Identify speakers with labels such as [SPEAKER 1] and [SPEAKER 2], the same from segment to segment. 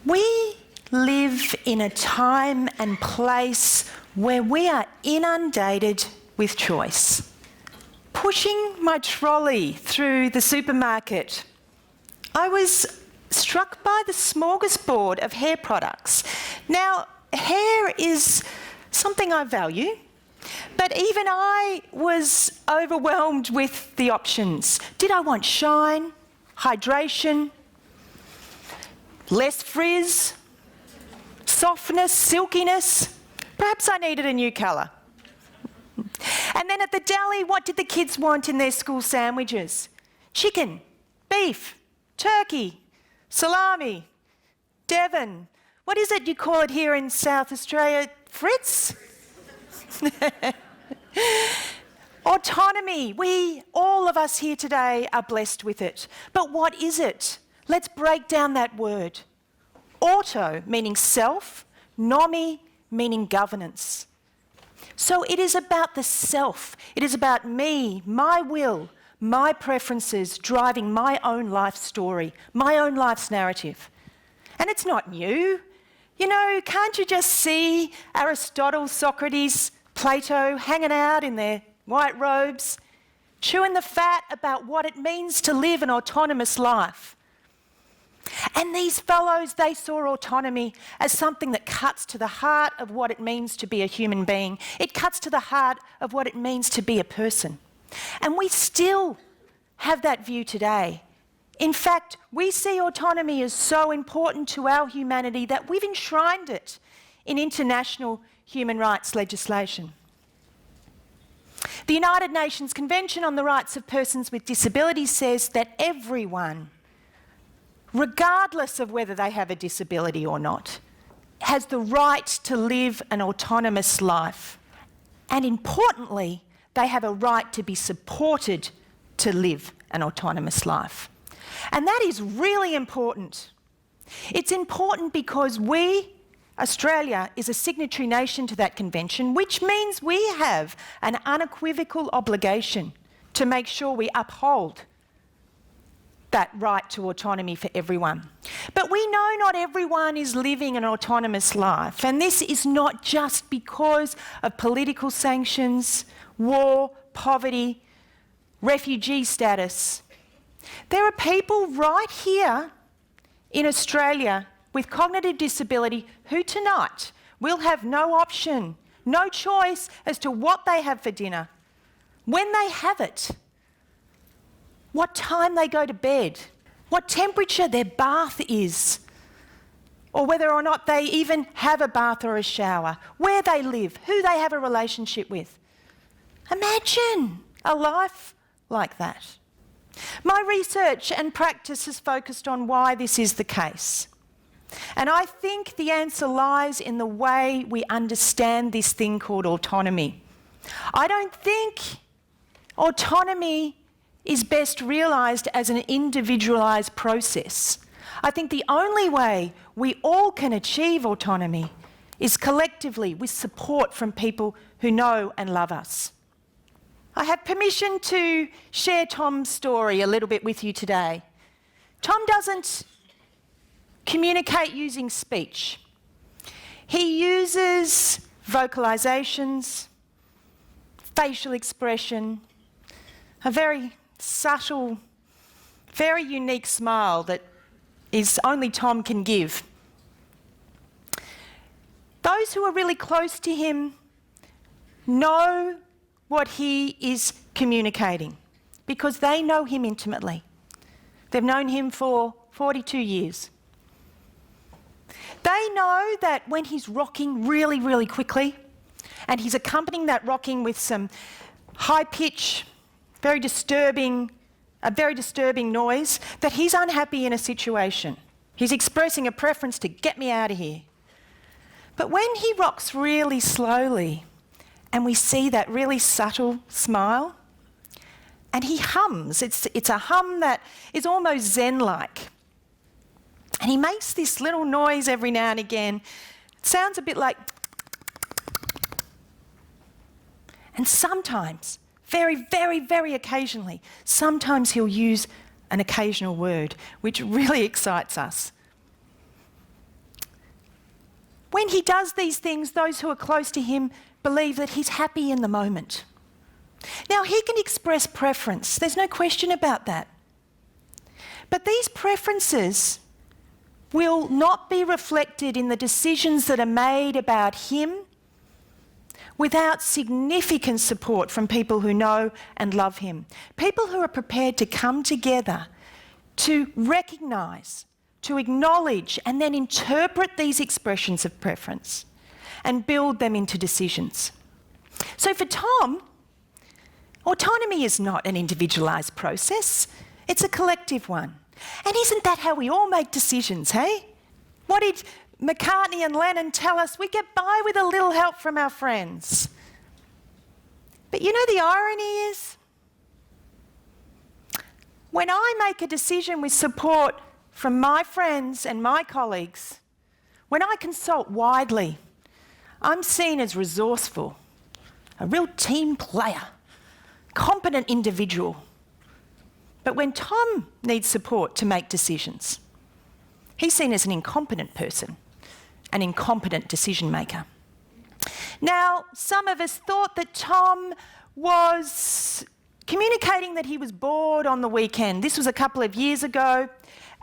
[SPEAKER 1] We live in a time and place where we are inundated with choice. Pushing my trolley through the supermarket, I was struck by the smorgasbord of hair products. Now, hair is something I value, but even I was overwhelmed with the options. Did I want shine, hydration, less frizz, softness, silkiness? Perhaps I needed a new colour. And then at the deli, what did the kids want in their school sandwiches? Chicken, beef, turkey, salami, Devon. What is it you call it here in South Australia? Fritz? Autonomy. All of us here today are blessed with it. But what is it? Let's break down that word. Auto, meaning self, nomi, meaning governance. So it is about the self. It is about me, my will, my preferences driving my own life story, my own life's narrative. And it's not new. You know, can't you just see Aristotle, Socrates, Plato hanging out in their white robes, chewing the fat about what it means to live an autonomous life? And these fellows, they saw autonomy as something that cuts to the heart of what it means to be a human being. It cuts to the heart of what it means to be a person. And we still have that view today. In fact, we see autonomy as so important to our humanity that we've enshrined it in international human rights legislation. The United Nations Convention on the Rights of Persons with Disabilities says that everyone, regardless of whether they have a disability or not, has the right to live an autonomous life. And importantly, they have a right to be supported to live an autonomous life. And that is really important. It's important because Australia, is a signatory nation to that convention, which means we have an unequivocal obligation to make sure we uphold that right to autonomy for everyone. But we know not everyone is living an autonomous life, and this is not just because of political sanctions, war, poverty, refugee status. There are people right here in Australia with cognitive disability who tonight will have no option, no choice as to what they have for dinner, when they have it, what time they go to bed, what temperature their bath is, or whether or not they even have a bath or a shower, where they live, who they have a relationship with. Imagine a life like that. My research and practice has focused on why this is the case. And I think the answer lies in the way we understand this thing called autonomy. I don't think autonomy is best realised as an individualised process. I think the only way we all can achieve autonomy is collectively with support from people who know and love us. I have permission to share Tom's story a little bit with you today. Tom doesn't communicate using speech. He uses vocalisations, facial expression, a very subtle, very unique smile that is only Tom can give. Those who are really close to him know what he is communicating because they know him intimately. They've known him for 42 years. They know that when he's rocking really, really quickly and he's accompanying that rocking with some high pitch, a very disturbing noise, that he's unhappy in a situation. He's expressing a preference to get me out of here. But when he rocks really slowly and we see that really subtle smile and he hums, it's a hum that is almost Zen-like. And he makes this little noise every now and again. It sounds a bit like... And sometimes, very, very, very occasionally, sometimes he'll use an occasional word, which really excites us. When he does these things, those who are close to him believe that he's happy in the moment. Now, he can express preference. There's no question about that. But these preferences will not be reflected in the decisions that are made about him without significant support from people who know and love him. People who are prepared to come together to recognise, to acknowledge and then interpret these expressions of preference and build them into decisions. So for Tom, autonomy is not an individualised process, it's a collective one. And isn't that how we all make decisions, hey? What did McCartney and Lennon tell us? We get by with a little help from our friends. But you know the irony is, when I make a decision with support from my friends and my colleagues, when I consult widely, I'm seen as resourceful, a real team player, competent individual. But when Tom needs support to make decisions, he's seen as an incompetent person, an incompetent decision maker. Now, some of us thought that Tom was communicating that he was bored on the weekend. This was a couple of years ago,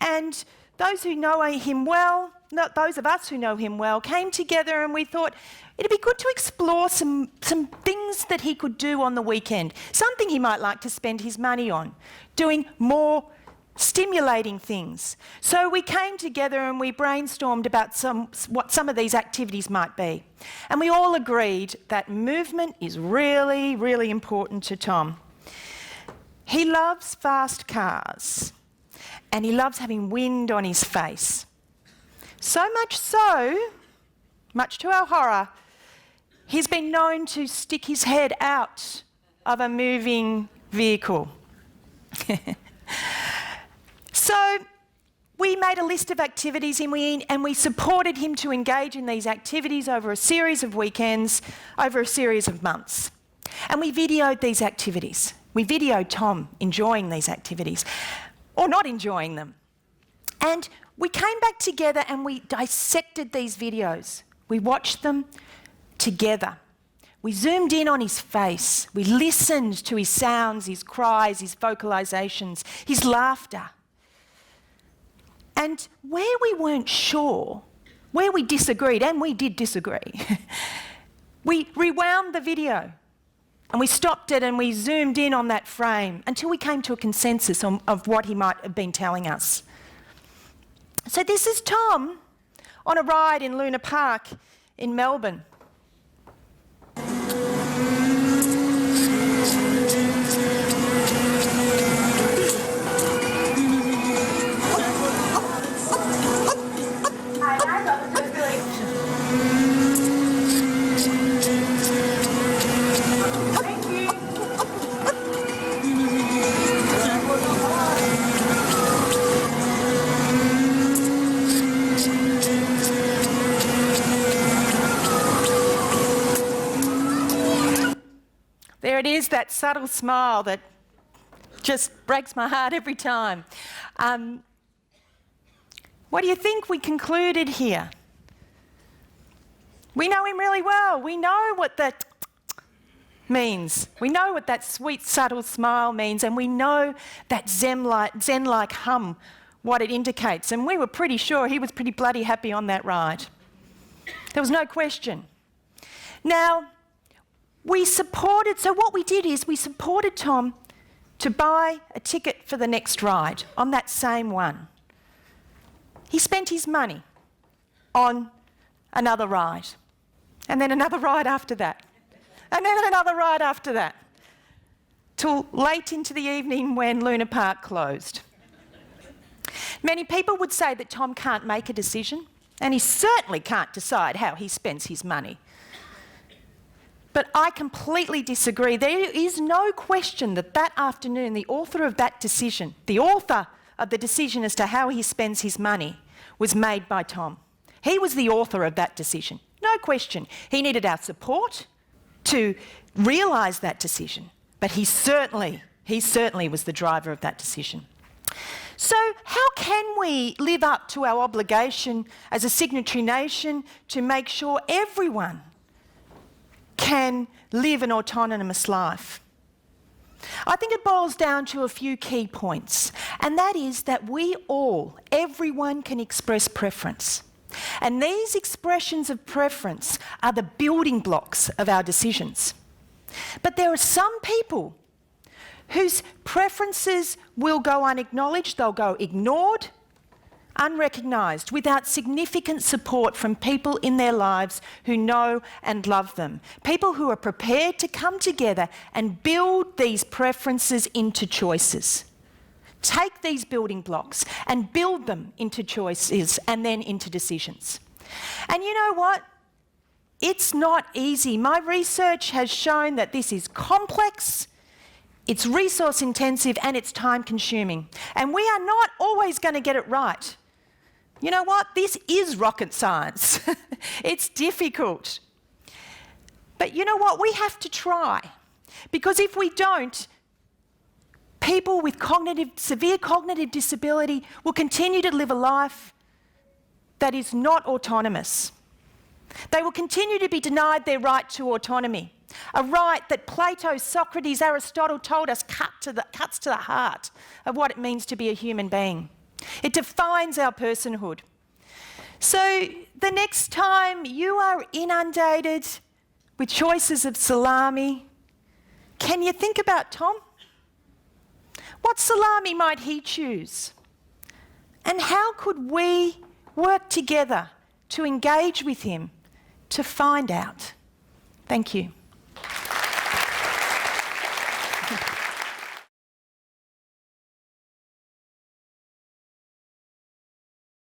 [SPEAKER 1] and those who know him well, not those of us who know him well, came together and we thought it'd be good to explore some things that he could do on the weekend, something he might like to spend his money on, doing more stimulating things. So we came together and we brainstormed about what some of these activities might be. And we all agreed that movement is really, really important to Tom. He loves fast cars and he loves having wind on his face. So, much to our horror, he's been known to stick his head out of a moving vehicle. So we made a list of activities and we supported him to engage in these activities over a series of weekends, over a series of months. And we videoed these activities. We videoed Tom enjoying these activities, or not enjoying them. And we came back together and we dissected these videos. We watched them together. We zoomed in on his face. We listened to his sounds, his cries, his vocalisations, his laughter. And where we weren't sure, where we disagreed, and we did disagree, we rewound the video and we stopped it and we zoomed in on that frame until we came to a consensus of what he might have been telling us. So this is Tom on a ride in Luna Park in Melbourne. There it is, that subtle smile that just breaks my heart every time. What do you think we concluded here? We know him really well. We know what that means. We know what that sweet, subtle smile means, and we know that zen-like hum, what it indicates. And we were pretty sure he was pretty bloody happy on that ride. There was no question. Now, so what we did is we supported Tom to buy a ticket for the next ride on that same one. He spent his money on another ride, and then another ride after that, and then another ride after that, till late into the evening when Luna Park closed. Many people would say that Tom can't make a decision, and he certainly can't decide how he spends his money. But I completely disagree. There is no question that that afternoon, the author of that decision, the author of the decision as to how he spends his money, was made by Tom. He was the author of that decision. No question. He needed our support to realise that decision, but he certainly was the driver of that decision. So how can we live up to our obligation as a signatory nation to make sure everyone can live an autonomous life? I think it boils down to a few key points, and that is that we all, everyone, can express preference. And these expressions of preference are the building blocks of our decisions. But there are some people whose preferences will go unacknowledged, they'll go ignored, unrecognised, without significant support from people in their lives who know and love them. People who are prepared to come together and build these preferences into choices. Take these building blocks and build them into choices and then into decisions. And you know what? It's not easy. My research has shown that this is complex, it's resource intensive, and it's time consuming. And we are not always going to get it right. You know what? This is rocket science. It's difficult. But you know what? We have to try. Because if we don't, people with severe cognitive disability will continue to live a life that is not autonomous. They will continue to be denied their right to autonomy, a right that Plato, Socrates, Aristotle told us cuts to the heart of what it means to be a human being. It defines our personhood. So the next time you are inundated with choices of salami, can you think about Tom? What salami might he choose? And how could we work together to engage with him to find out? Thank you.